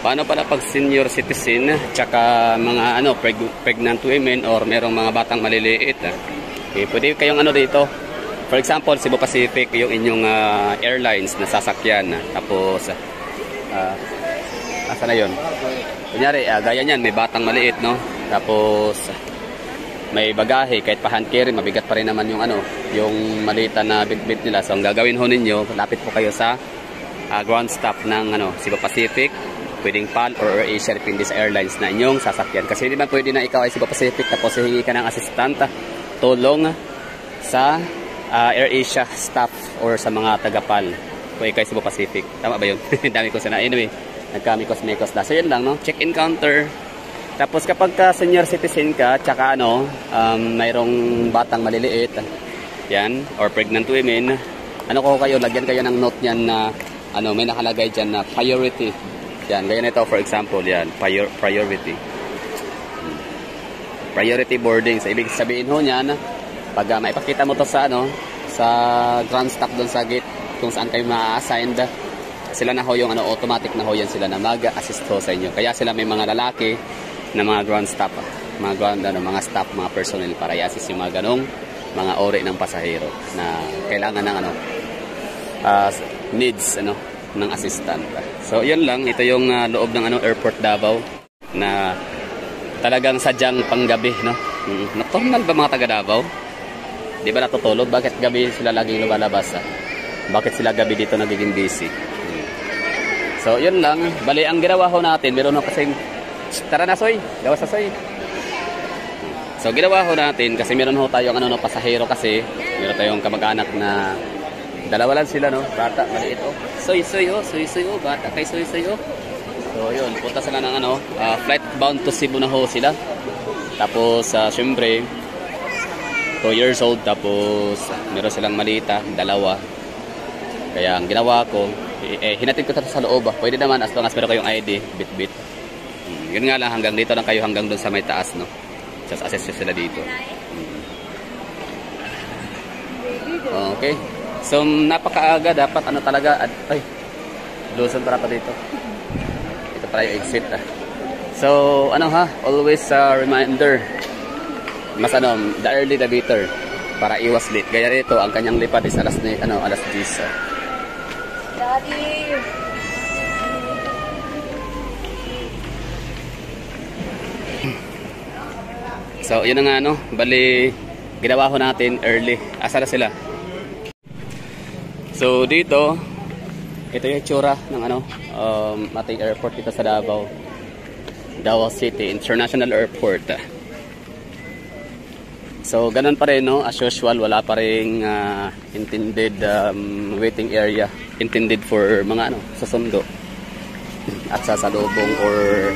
Paano pala pag senior citizen tsaka mga pregnant women or merong mga batang maliliit? Okay, pwede kayong dito. For example, Cebu Pacific yung inyong airlines na sasakyan. Tapos asa na 'yon? Kunyari, gaya niyan, may batang maliit, no? Tapos may bagahe, kahit pa hand carry, mabigat pa rin naman yung malita na bitbit nila. So ang gagawin ho ninyo, lapit po kayo sa ground stop ng Cebu Pacific, pwedeng PAL or AirAsia, depende sa airlines na inyong sasakyan. Kasi hindi man pwede na ikaw ay Cebu Pacific tapos hihingi ka ng assistant tulong sa AirAsia staff or sa mga taga-PAL kung ikaw ay Cebu Pacific. Tama ba yun? Dami ko sana. Anyway, nagkamikos-mikos na. So yun lang, no? Check-in counter. Tapos kapag ka senior citizen ka, tsaka mayroong batang maliliit, yan, or pregnant women, lagyan kayo ng note niyan na may nakalagay dyan na priority. Yan, gaya nito for example, yan, priority. Priority boarding. So, ibig sabihin ho niyan, pag maipakita mo to sa sa ground stop doon sa gate kung saan kayo ma-assigned, sila na ho yung automatic na ho yan sila na mag-assist ho sa inyo. Kaya sila may mga lalaki na mga ground staff, mga staff, mga personnel para i-assist yung mga ganong mga ori ng pasahero na kailangan ng needs ng assistant. So yun lang, ito yung loob ng Airport Davao na talagang sadyang panggabi, no? Nocturnal ba mga taga Davao? Di ba natutulog? Bakit gabi sila laging lumalabas? Bakit sila gabi dito nagiging busy? So yun lang, bali ang ginawa ho natin, meron ho kasing tara na Soy, gawa sa Soy. So ginawa ho natin kasi meron ho tayong pasahero kasi meron tayong kamag-anak na dalawa lang sila, no? Bata, maliit, oh. Soy, bata kay Soy. So, yun, punta sila ng flight bound to Cebu na ho sila. Tapos, syempre, 2 years old, tapos, meron silang malita, dalawa. Kaya, ang ginawa ko, hinatid ko sa loob, pwede naman, as long as meron kayong ID, bit-bit. Yun nga lang, hanggang dito lang kayo, hanggang doon sa may taas, no? Just assess sila dito. Okay. So, napakaaga, dapat talaga, ay, Luzon para pa dito. Ito pala yung exit, So, always reminder, mas the early the better, para iwas late. Gaya rito, ang kanyang lipad is alas 10. Daddy! So, yun na nga, bali, ginawa ko natin early. Asa na sila? So dito, ito yung itsura ng ating airport dito sa Davao City International Airport. So ganun pa rin, as usual, wala pa rin intended waiting area, intended for mga susundo at sasalubong or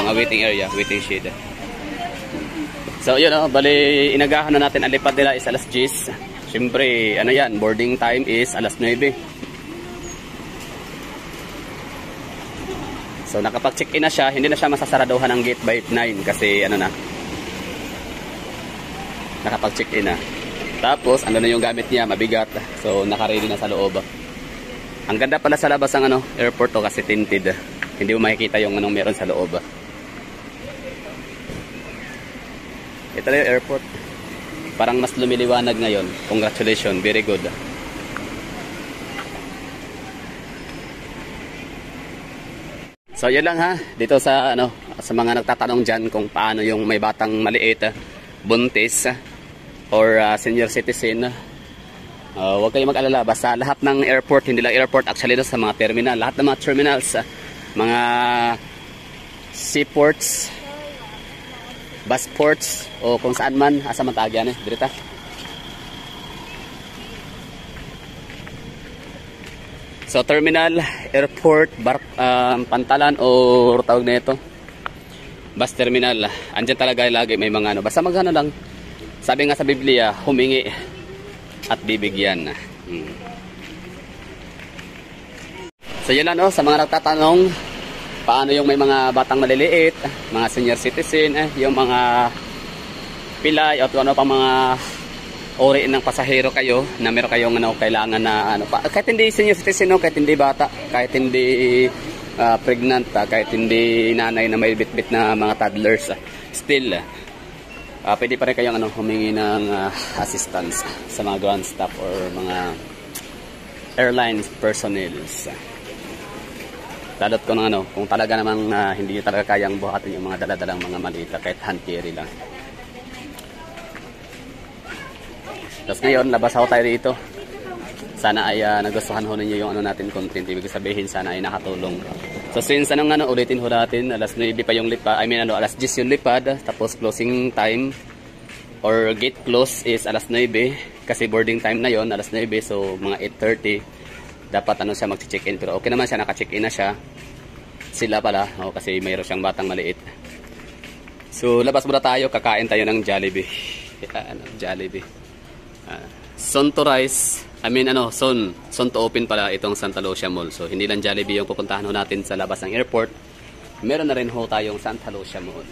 mga waiting area, waiting shed. So yun, bali inagahan na natin ang lipad nila is alas 10. Siyempre, boarding time is alas 9. So, nakapag-check-in na siya. Hindi na siya masasaraduhan ng gate by 9 kasi nakapag-check-in na. Tapos, na yung gamit niya, mabigat. So, naka-ready na sa loob. Ang ganda pala sa labas ng airport to kasi tinted. Hindi mo makikita yung meron sa loob. Ito na yung airport. Parang mas lumiliwanag ngayon. Congratulations, very good. So yun lang dito sa sa mga nagtatanong diyan kung paano yung may batang maliit, buntis or senior citizen. Huwag kayong mag-alala, basta lahat ng airport, hindi lang airport actually sa mga terminal, lahat ng mga terminals, mga seaports, busports o kung saan man asa man taagyan direta. So terminal, airport, pantalan o tawag na ito, bus terminal, andyan talaga lagi may mga basta magano lang. Sabi nga sa Biblia, humingi at bibigyan. So yun lang sa mga nagtatanong paano yung may mga batang maliliit, mga senior citizen, yung mga pilay at ano pa mga ori ng pasahero kayo na meron kayong kailangan na kahit hindi senior citizen, kahit hindi bata, kahit hindi pregnant, kahit hindi nanay na may bitbit na mga toddlers, still, pwede pa rin kayong humingi ng assistance sa mga ground staff or mga airlines personnel. Lalot ko ng kung talaga namang hindi nyo talaga kayang buhatin yung mga daladalang mga malita, kahit hand carry lang. Tapos ngayon, labas ako tayo dito. Sana ay nagustuhan ho ninyo yung natin content. Ibig sabihin, sana ay nakatulong. So since ulitin ho natin, alas 9 pa yung lipad, alas 10 yung lipad, tapos closing time or gate close is alas 9, kasi boarding time na yon alas 9, so mga 8:30 dapat siya mag-check-in, pero okay naman siya, naka-check-in na siya. Sila pala, kasi mayroon siyang batang maliit. So labas muna tayo, kakain tayo ng Jollibee. Jollibee. Son to Rice, Son to Open pala itong Santa Lucia Mall. So hindi lang Jollibee yung pupuntahan ho natin sa labas ng airport. Meron na rin ho tayong Santa Lucia Mall.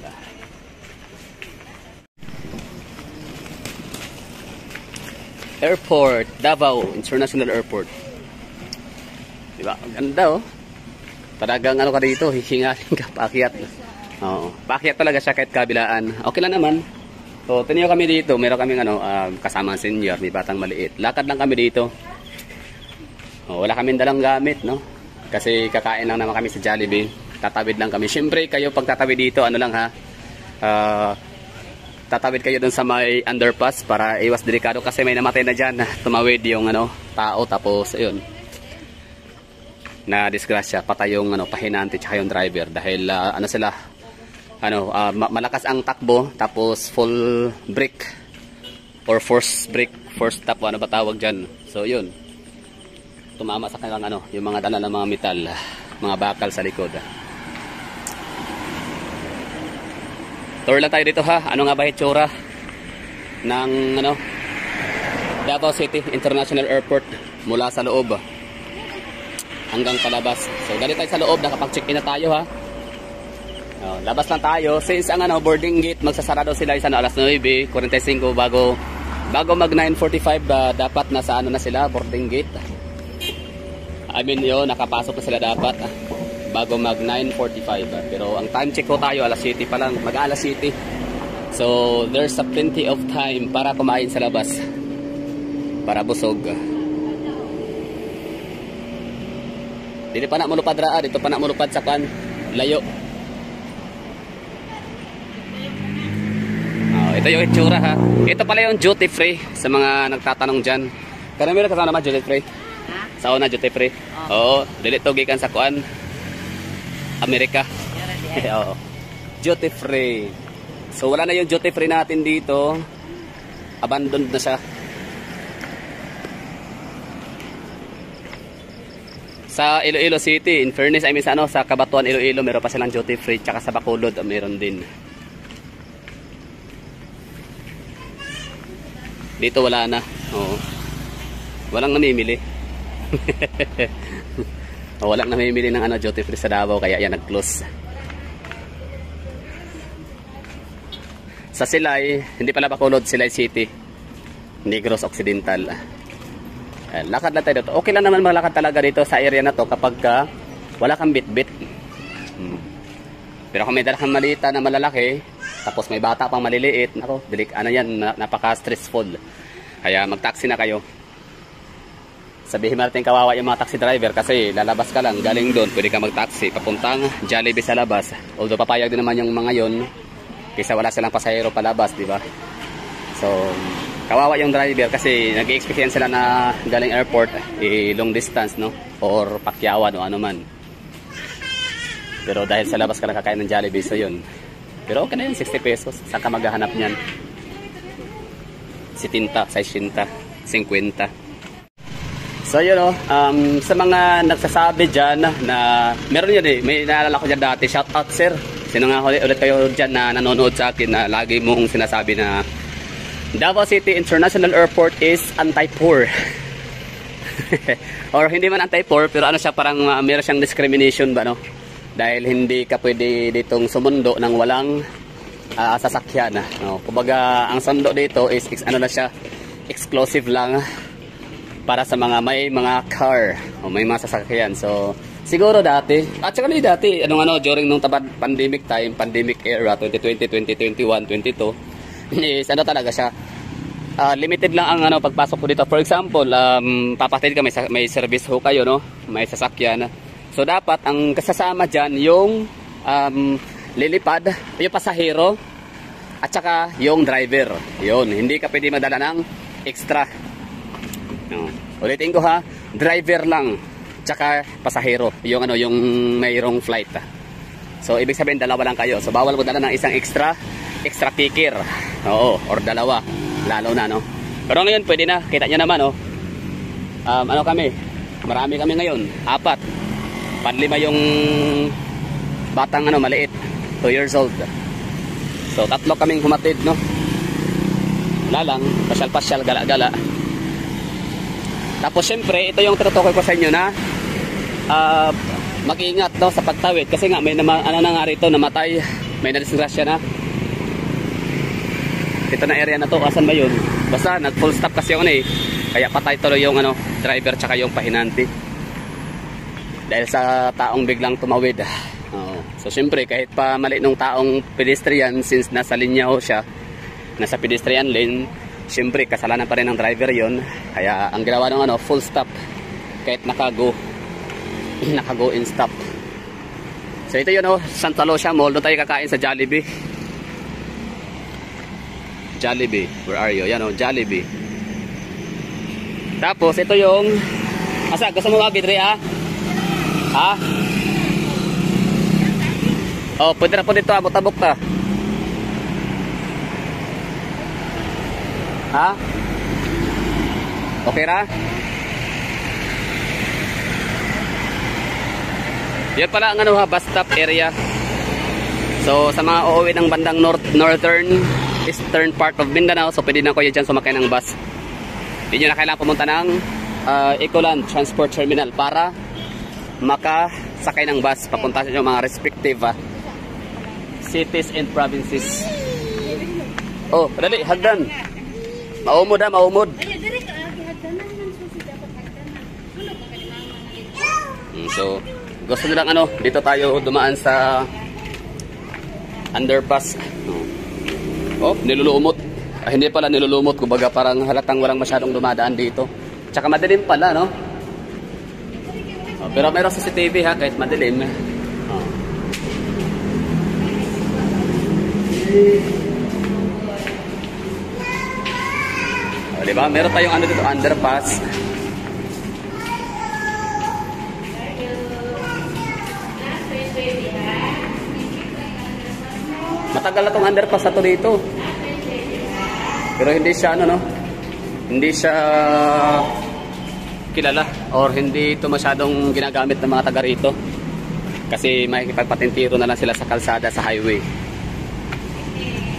Airport, Davao International Airport. Diba? Ang ganda Talagang ka dito, hihingalin ka, paakyat. Paakyat talaga siya kahit kabilaan. Okay lang naman. So, tiniyo kami dito, meron kaming kasama ang senior, may batang maliit. Lakad lang kami dito. Wala kaming dalang gamit, no? Kasi kakain lang naman kami sa Jollibee. Tatawid lang kami. Siyempre, kayo pag tatawid dito, tatawid kayo dun sa may underpass para iwas delikado kasi may namatay na dyan. Tumawid yung tao, tapos ayun, na disgrasya, patay yung pahinante tsaka yung driver dahil malakas ang takbo, tapos full brake or force brake, force stop, ano ba tawag dyan. So yun, tumama sa kanilang yung mga dala ng mga metal, mga bakal sa likod. Tour lang tayo dito ano nga ba itsura ng Davao City International Airport mula sa loob hanggang palabas. So dali tayo sa loob, nakapag-check-in na tayo labas lang tayo. Since ang boarding gate magsasarado sila sa alas 9:45 bago mag 9:45 dapat nasa na sila, boarding gate. Nakapasok na sila dapat bago mag 9:45. Pero ang time check ko tayo alas 7 pa lang, mag-alas 7. So there's a plenty of time para kumain sa labas, para busog. Dito pa na mulupad dito pa na mulupad sa layo. Ito yung itsura Ito pala yung duty free sa mga nagtatanong dyan. Karamihan kasama naman duty free. Sa una duty free. Oo, dili to gikan sa Amerika. Oo. Duty free. So wala na yung duty free natin dito. Abandoned na siya. Sa Iloilo City, in fairness, sa Cabatuan, Iloilo, meron pa silang duty free, tsaka sa Bacolod, meron din. Dito wala na. Walang namimili. Walang namimili ng duty free sa Davao, kaya yan nag-close. Sa Silay, hindi pala Bacolod, Silay City, Negros Occidental. Lakad lang tayo dito. Okay lang naman maglakad talaga dito sa area na to kapag wala kang bitbit. Pero kung may dalang malita na malalaki, tapos may bata pang maliliit, napaka-stressful. Kaya mag-taxi na kayo. Sabihin natin kawawa yung mga taxi driver kasi lalabas ka lang, galing doon, pwede ka mag-taxi papuntang Jollibee sa labas. Although papayag din naman yung mga yon kaysa wala silang pasahero palabas, di ba? So kawawa yung driver kasi nag-experience sila na galing airport, long distance, no? Or Pakyawan o ano man. Pero dahil sa labas ka lang kakain ng Jollibee, so yun. Pero okay na yun, 60 pesos. Saan ka maghahanap niyan? 70, 60, 50. So yun sa mga nagsasabi dyan na meron yun may naalala ko dyan dati, shout out sir. Sino nga ulit kayo dyan na nanonood sa akin na lagi mong sinasabi na Davao City International Airport is anti-poor. Or hindi man anti-poor, pero siya parang meron siyang discrimination ba, no? Dahil hindi ka pwede ditong sumundo ng walang sasakyan. No? Kumbaga, ang sundo dito is siya, exclusive lang para sa mga may mga car o may mga sasakyan. So Siguro dati. At saka dati, during nung pandemic time, pandemic era, 2020, 2021, 22, is talaga siya. Limited lang ang pagpasok ko dito. For example, papatid ka, may service ho kayo, no? May sasakyan. So dapat ang kasasama diyan yung lilipad, yung pasahero at saka yung driver. Yun, hindi ka pwede madala ng extra. No. Ulitin ko ha, driver lang tsaka pasahero, yung yung mayroong flight. So ibig sabihin dalawa lang kayo. So bawal mo dala ng isang extra ticker. Oo, or dalawa. Lalo na, no? Pero ngayon pwede na, kita nyo naman, oh. Kami, marami kami ngayon, 4. Panlima yung batang maliit, 2 years old. So 3 kaming humatid, no? Wala lang, pasyal-pasyal, gala-gala. Tapos syempre, ito yung tinutukoy ko sa inyo na mag-iingat, no, sa pagtawid. Kasi nga, may na nga rito, namatay, may nadisgrasya na. Ito na area na to, asan ba yun? Basta nag full stop kasi yung kaya patay tuloy yung driver tsaka yung pahinanti. Dahil sa taong biglang tumawid. So syempre kahit pa mali nung taong pedestrian, since nasa linya ho siya, nasa pedestrian lane, syempre kasalanan pa rin ng driver yon. Kaya ang ginawa ng full stop kahit nakago in stop. So ito yun, Santa Lucia Mall. Doon tayo kakain sa Jollibee. Jollibee, where are you? Yan Jollibee. Tapos ito yung asa, gusto mo mag-bidre ha? Oh, pwede na po dito, abot-abok ka. Ha? Okay ra? Yan pala ang bus stop area. So sa mga uuwi ng bandang northern eastern part of Mindanao, so pwede na kayo dyan sumakay ng bus. Hindi nyo na kailangan pumunta ng Ecoland Transport Terminal para makasakay ng bus papunta sa mga respective cities and provinces. Oh, dali, hagdan. Maumod. So, gusto nyo lang dito tayo dumaan sa underpass. Oh, nilulumot. Hindi pala nilulumot, kumbaga parang halatang walang masyadong dumadaan dito. Tsaka madilim pala, no? Oh, pero mayroong CCTV ha, kahit madilim. Oh. Oh, diba? Meron tayong dito, underpass. Matagal na itong underpass na to dito. Pero hindi siya hindi siya kilala or hindi ito masyadong ginagamit ng mga taga rito. Kasi makikipagpatintiro na lang sila sa kalsada, sa highway.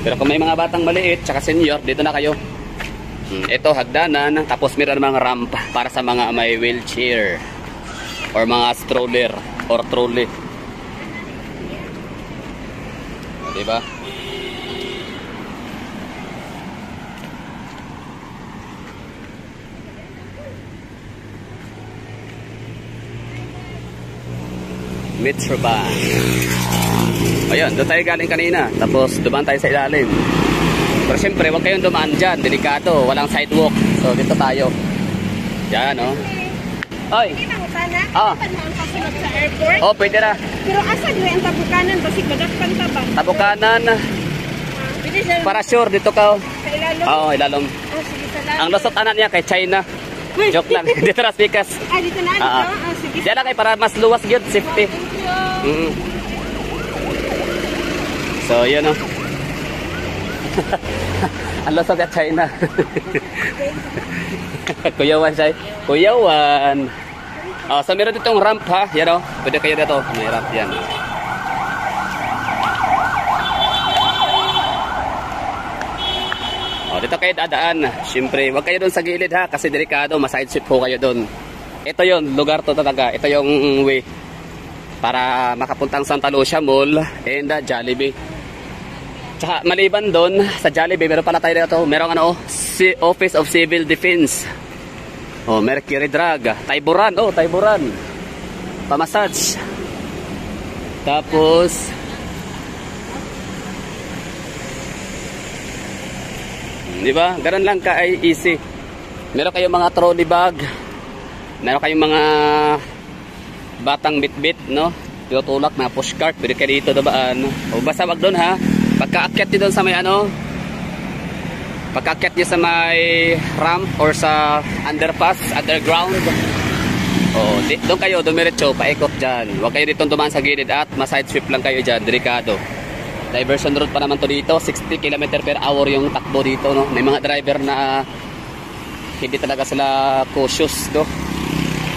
Pero kung may mga batang maliit tsaka senior, dito na kayo. Ito hagdanan, tapos meron mga ramp para sa mga may wheelchair or mga stroller or trolley. Diba? Metroban. Ayun, doon tayo galing kanina. Tapos dumaan tayo sa ilalim. Pero syempre, huwag kayong dumaan dyan. Delikado, walang sidewalk. So dito tayo. Yan, Oy. Sa airport. Oh, pwede na. Pero asa dili ang tabukanan basig madakpan ta ba? Tabukanan. Para sure dito ka. Sa ilalom. Oo, ilalom. Sige, salamat. Ang lusot anak niya kay China. Joke lang. Dito na speakers. Dito na. Sige. Diyan lang kay para mas luwas gyud, safety. So, yun Ang lusot at China. Kuyawan siya. Kuyawan. So meron ditong ramp ha, yan pwede kayo dito, may ramp yan. Dito kayo dadaan. Siyempre, huwag kayo doon sa gilid ha, kasi delikado, maside sweep po kayo doon. Ito yon lugar to talaga, ito yung way para makapuntang Santa Lucia Mall and Jollibee. Tsaka maliban doon sa Jollibee, meron pala tayo dito, merong Office of Civil Defense. Mercury Drug, Tayburan, Tayburan. pa-massage. Tapos di ba? Ganun lang ka ay easy. Meron kayong mga trolley bag. Meron kayong mga batang bitbit, no? Tinutulak na pushcart. Pwede kayo dito dabaan. O basta wag doon ha. Pagka-akyat niyo doon sa may ano, pagka-akyat niyo sa may ramp or sa underpass, underground. O doon kayo, dumiretso, paikot dyan. Huwag kayo dito dumaan sa gilid at ma-side sweep lang kayo dyan. Delikado. Diversion route pa naman to dito. 60 km/h yung takbo dito, no? May mga driver na hindi talaga sila cautious, no?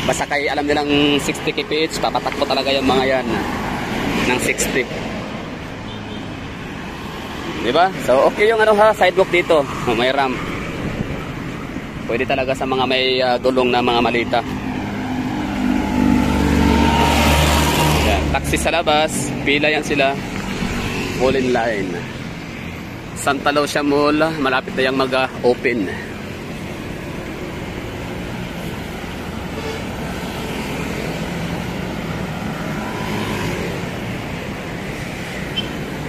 Basta kayo alam nilang 60 kph, papatakbo talaga yung mga yan ng 60. Diba? So okay yung ano ha, sidewalk dito. May ramp. Pwede talaga sa mga may gulong na mga malita. Yan. Taxi sa labas, pila yan sila. Full in line. Santa Lucia Mall, malapit na yung mag-open.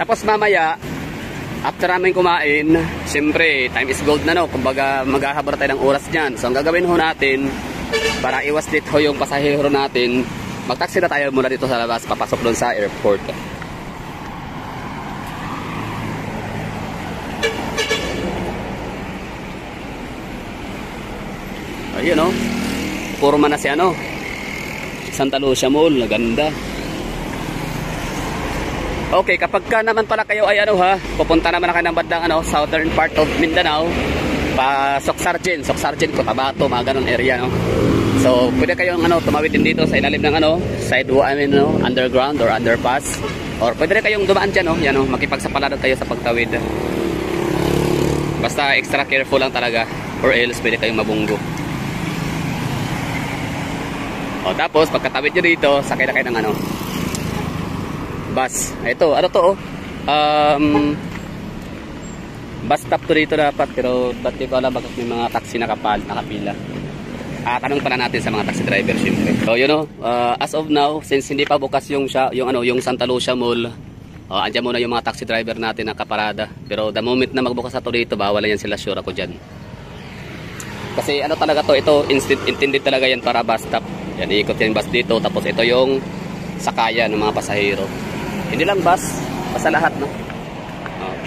Tapos mamaya, after namin kumain, siyempre, time is gold na no. Kumbaga, maghahabra tayo ng oras dyan. So, ang gagawin ho natin, para iwas dito yung pasahero natin, mag-taxi na tayo mula dito sa labas, papasok doon sa airport. Ayun no, purma na si ano, Santa Lucia Mall, ganda. Okay, kapag ka naman pala kayo ay ano ha, pupunta naman na kayo ng bandang ano, southern part of Mindanao, pa Soksargen, Cotabato, mga ganun area no. So, pwede kayong ano, tumawid din dito sa ilalim ng ano, sidewalk, I mean, no, underground or underpass. Or pwede rin kayong dumaan dyan no, yan no, makipagsapalaran kayo sa pagtawid. Basta extra careful lang talaga, or else pwede kayong mabunggo. O tapos pagkatawid nyo dito, sakay na kayo ng ano, bus. Ito, ano to bus stop to dito dapat, pero ba't di ko alam bakit may mga taxi nakapila. Tanong pala natin sa mga taxi driver syempre. So you know, as of now, since hindi pa bukas yung Santa Lucia Mall, andyan muna yung mga taxi driver natin nakaparada. Pero the moment na magbukas na to dito, bawal yan sila, sure ako dyan. Kasi ano talaga to, ito intended talaga yan para bus stop. Yan, iikot yung bus dito, tapos ito yung sakayan ng mga pasahero. Hindi lang bus, basta lahat, no?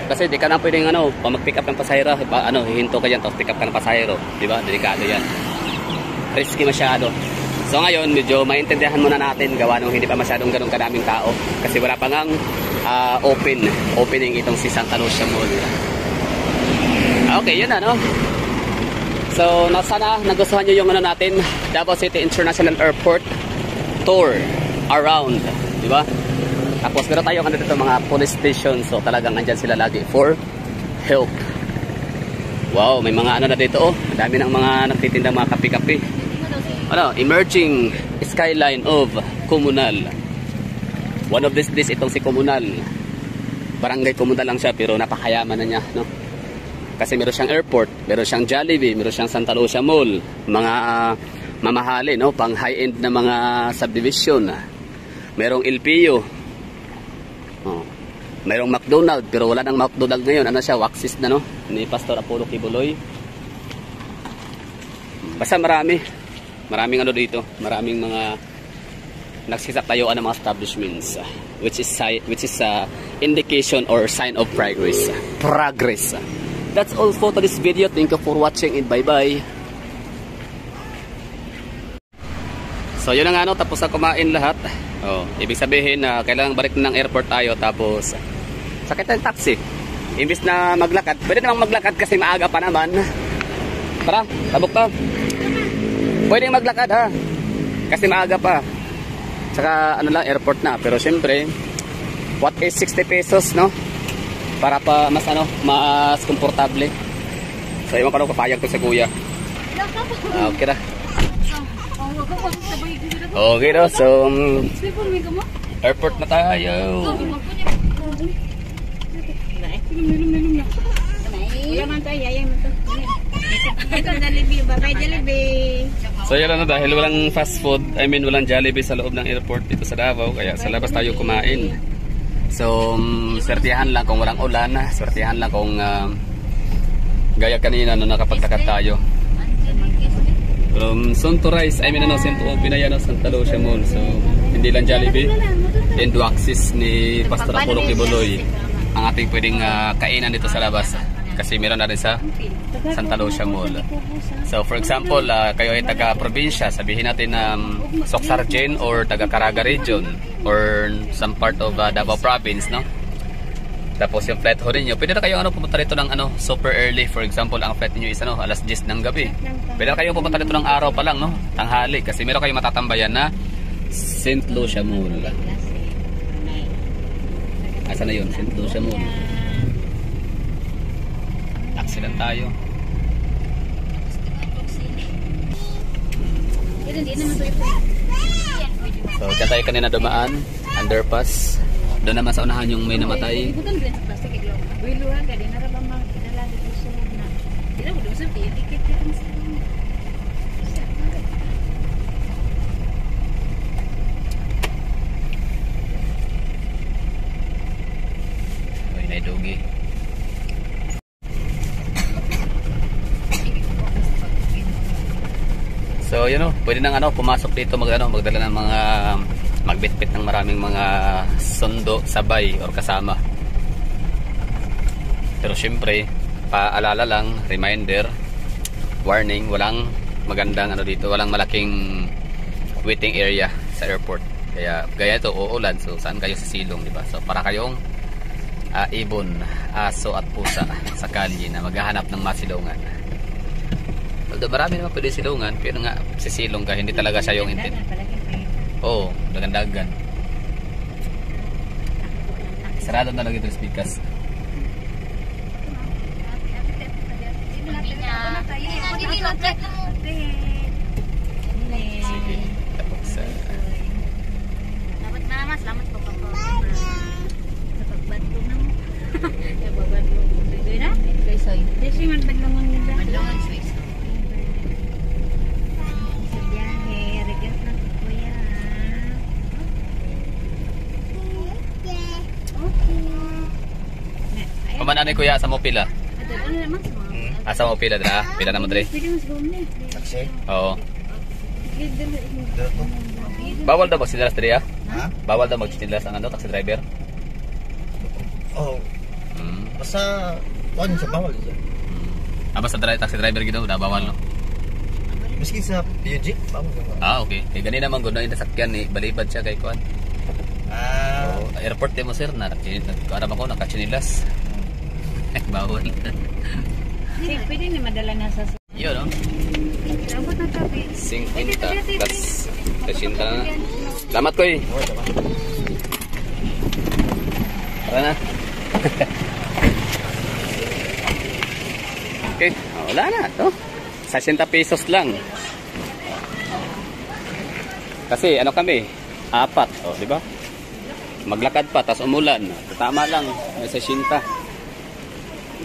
Kasi di ka na pwedeng ano, pag mag-pick up ng pasahero, hihinto ka dyan, tapos pick up ka ng pasahero. Diba? Delikado yan. Risky masyado. So ngayon, medyo maintindihan muna natin, gawa nung hindi pa masyadong ganun kadaming tao. Kasi wala pa ngang opening itong si Santa Lucia Mall. Okay, yun na, no? So, sana nagustuhan nyo yung ano natin, Davao City International Airport tour around, di ba? Tapos meron tayong ano dito, mga police station. So, talagang andyan sila lagi for help. Wow, may mga ano na dito, oh. Madami ng mga nagtitinda mga kape-kape. Ano, emerging skyline of Comunal. One of these days, itong si Comunal. Barangay Comunal lang siya, pero napakayaman na niya, no? Kasi meron siyang airport, meron siyang Jollibee, meron siyang Santa Lucia Mall, mga mamahali, no? Pang high-end na mga subdivision. Merong LPU. Merong McDonald's, pero wala nang McDonald's ngayon. Ano siya, Waxis na, no? Ni Pastor Apollo Kibuloy. Basta maraming ano dito, maraming mga nagsisatayuan ng mga establishments, which is indication or sign of progress. That's all for this video. Thank you for watching and bye-bye. So yun na nga, no, tapos na kumain lahat. Ibig sabihin na kailangan balik na ng airport tayo, tapos sakit ng taxi. Imbis na maglakad, pwede namang maglakad kasi maaga pa naman. Tara, tabok to. Pwede maglakad ha, kasi maaga pa. Saka ano lang, airport na. Pero syempre, what is 60 pesos, no? Para pa mas komportable. So iwan ko lang papayag ko sa kuya. Okay na. Okay na, so airport na tayo. Yaman tayo, yaman to. Ito, Jollibee ba? May Jollibee. So yun ano, dahil walang fast food, walang Jollibee sa loob ng airport dito sa Davao, kaya sa labas tayo kumain. So, swertihan lang kung walang ulan, swertihan lang kung gaya kanina no, nakapagtakad tayo. From soon to rise, soon to open na yan, Santa Lucia Mall. So, hindi lang Jollibee, and to access ni Pastor Apollo Kibuloy ang ating pwedeng kainan dito sa labas. Kasi meron na rin sa Santa Lucia Mall. So for example, kayo ay taga-probinsya, sabihin natin Soxargen or taga-Caraga region or some part of Davao province, no? Tapos yung flight ho ninyo, pwede na kayo pumunta rito ng super early. For example, ang flight niyo is alas 10 ng gabi. Pwede na kayo pumunta rito ng araw pa lang, no? Tanghali, kasi meron kayong matatambayan na St. Lucia Mall. Asa na yun? St. Lucia Mall. Taxi lang tayo. So, dyan tayo kanina dumaan. Underpass. Doon naman sa unahan yung may namatay. Uy, naidugi. So, pwede nang pumasok dito magdala ng mga magbitbit ng maraming mga sundo, sabay or kasama. Pero syempre, paalala lang, reminder, warning, walang magandang dito, walang malaking waiting area sa airport. Kaya gaya ito, uulan, so saan kayo sisilong, di ba? So para kayong ibon, aso at pusa sa kalye na maghahanap ng masilungan. Although marami naman pwede silungan, pero nga sisilong ka, hindi talaga siya yung intent. Oo, dagan-dagan. Sarado na lang ito yung speakers. Sige, tapos dapat mama, salamat po po. Napagbanto na mo. Napagbanto mo. Dito na? Soy. Dito man badlangon nila. Badlangon soy. Kumananay kuya sa mo pila. Asa mo pila dra? Pila na mo dre? Taxi? Oo. Bawal daw magsidalas dre ha? Bawal daw magsidalas ang taxi driver? Oo. Basta kuan sa bawal siya. Basta taxi driver gito na bawal no. Miski sa PUG bawal. Okay. Kay gani naman gud na sakyan ni balibad siya kay kuan. Airport mo sir na aram ako nakachinilas. Bawal. Pwede na madala na sa... Yun, no? 50. That's 80 na. Salamat ko eh. Tara na. Okay. Wala na. Ito. 60 pesos lang. Kasi kami? 4. Di ba? Maglakad pa, tapos umulan. Tama lang. May 60.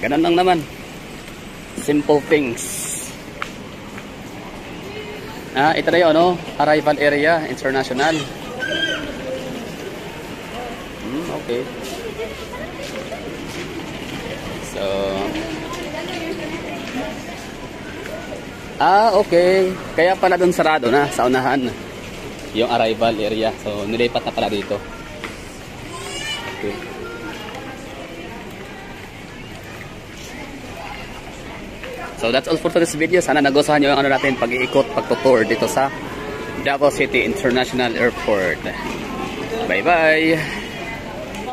Ganun lang naman. Simple things. Ito na yun, arrival area, international. Okay. So, okay. Kaya pala doon sarado na sa unahan yung arrival area. So, nilipat na pala dito. Okay. So that's all for today's video. Sana nagustuhan nyo yung natin pag-iikot, pag-tour dito sa Davao City International Airport. Bye bye!